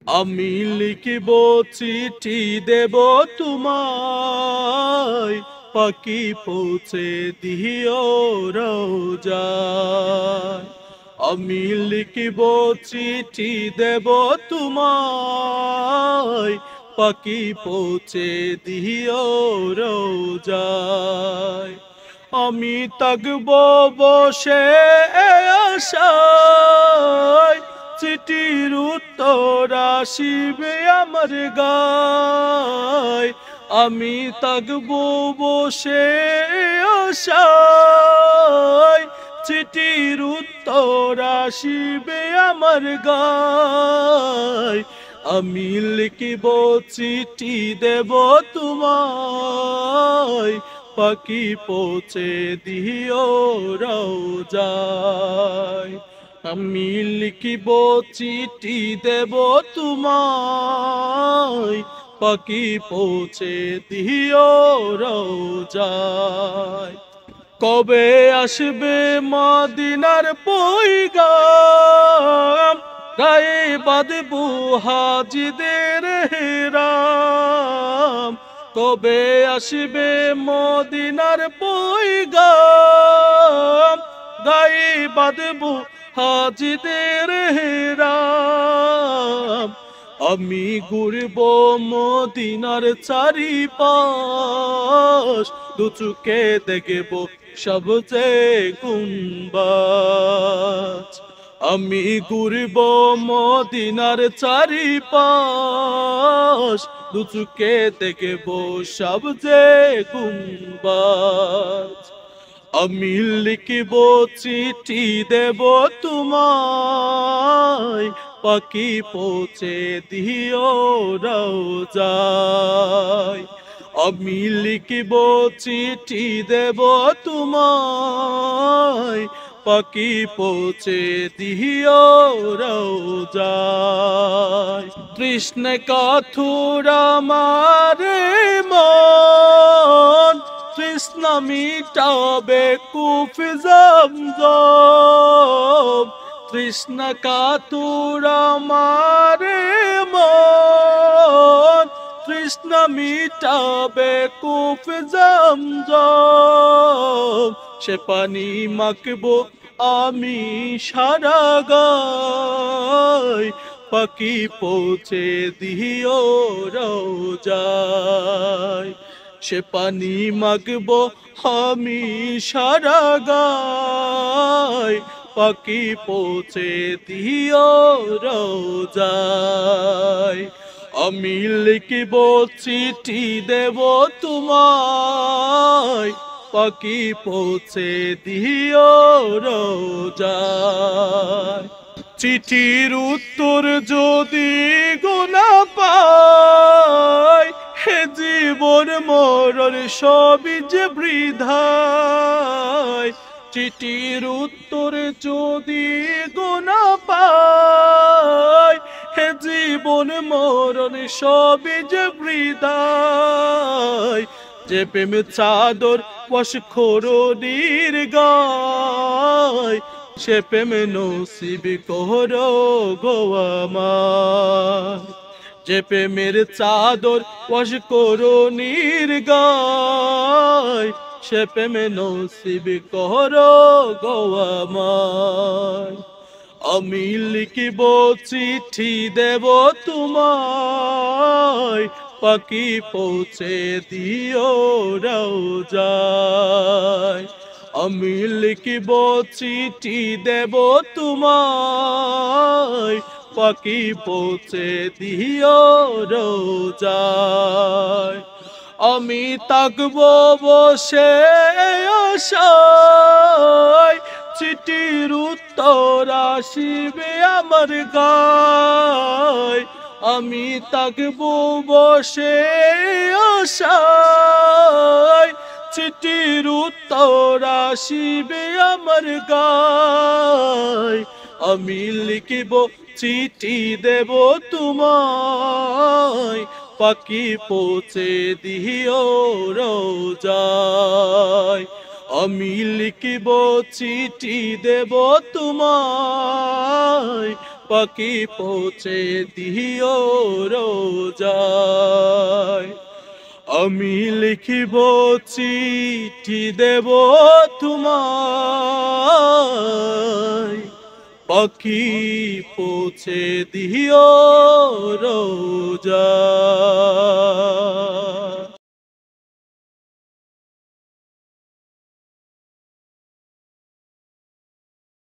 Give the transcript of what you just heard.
আমি লিখিব চিঠি দেব তোমায়, পাখি পৌঁছে দিও রোজায়। আমি লিখিব চিঠি দেব তোমায়, পাখি পৌঁছে দিও রোজায়। আমি থাকব বসে আশায়, চিঠির উত্তর আসিবে আমার গায়। আমি থাকব বসে আশায়, চিঠির উত্তর আসিবে আমার গায়। আমি লিখিব চিঠি দেব তোমায়, পাখি পৌঁছে দিও রোজায়। আমি লিখিব চিঠি দেব তোমায়, পাখি পৌঁছে দিও রোজায়। কবে আসবে মদিনার পয়গাম, গায়ে বাঁধবো হাজিদের হেরাম। কবে আসবে মদিনার পয়গাম, গায়ে বাঁধবো হাজিদের হেরাম। আমি ঘুরব মদিনার চারিপাশ, দু চোখে দেখব সবচেয়ে গুম্বাজ। আমি ঘুরব মদিনার চারিপাশ, দু চোখে দেখব সবচেয়ে গুম্বাজ। আমি লিখিব চিঠি দেব তোমায়, পাখি পৌঁছে দিও রোজায়। আমি লিখিব চিঠি দেব তোমায়, পাখি পৌঁছে দিও রোজায়। তৃষ্ণা কাতুর আমার মন, তৃষ্ণা মিটাবে কুফি জমজম। তৃষ্ণা কাতুর আমার মন, তৃষ্ণা মিটাবে কুফি জমজম। সে পানি মাখবো আমি সারা গায়, পাখি পৌঁছে দিও রোজায়। সে পানি মাখবো আমি সারা গায়, পাখি পৌঁছে দিও রোজায়। আমি লিখিব চিঠি দেব তোমায়, পাখি পৌঁছে দিও রোজায়। চিঠির উত্তর যদি গোনা পাই, হে জীবন মরণ সবই যে বৃথায়। চিঠির উত্তর যদি গোনা পাই, হে জীবন মরণ সবই যে বৃথায়। যে প্রেম চাদর ওয়াশখোরনির গায়, সে প্রেম নসিব করো গো আমার। যে প্রেমের চাদর ওয়াশখোরনির গায়, সে প্রেম নসিব করো গো আমার। আমি লিখিব চিঠি দেব তোমায়, পাখি পৌঁছে দিও রোজায়। আমি লিখিব চিঠি দেব তোমায়, পাখি পৌঁছে দিও রোজায়। আমি থাকব বসে আশায়, চিঠির উত্তর আসিবে আমার গায়। আমি থাকব বসে আশায়, চিঠির উত্তর আসিবে আমার গায়। আমি লিখিব চিঠি দেব তোমায়, পাখি পৌঁছে দিও রোজায়। আমি লিখিব চিঠি দেব তোমায়, পাখি পৌঁছে দিও রোজায়। আমি লিখিব চিঠি দেব তোমায়, পাখি পৌঁছে দিও রোজায়।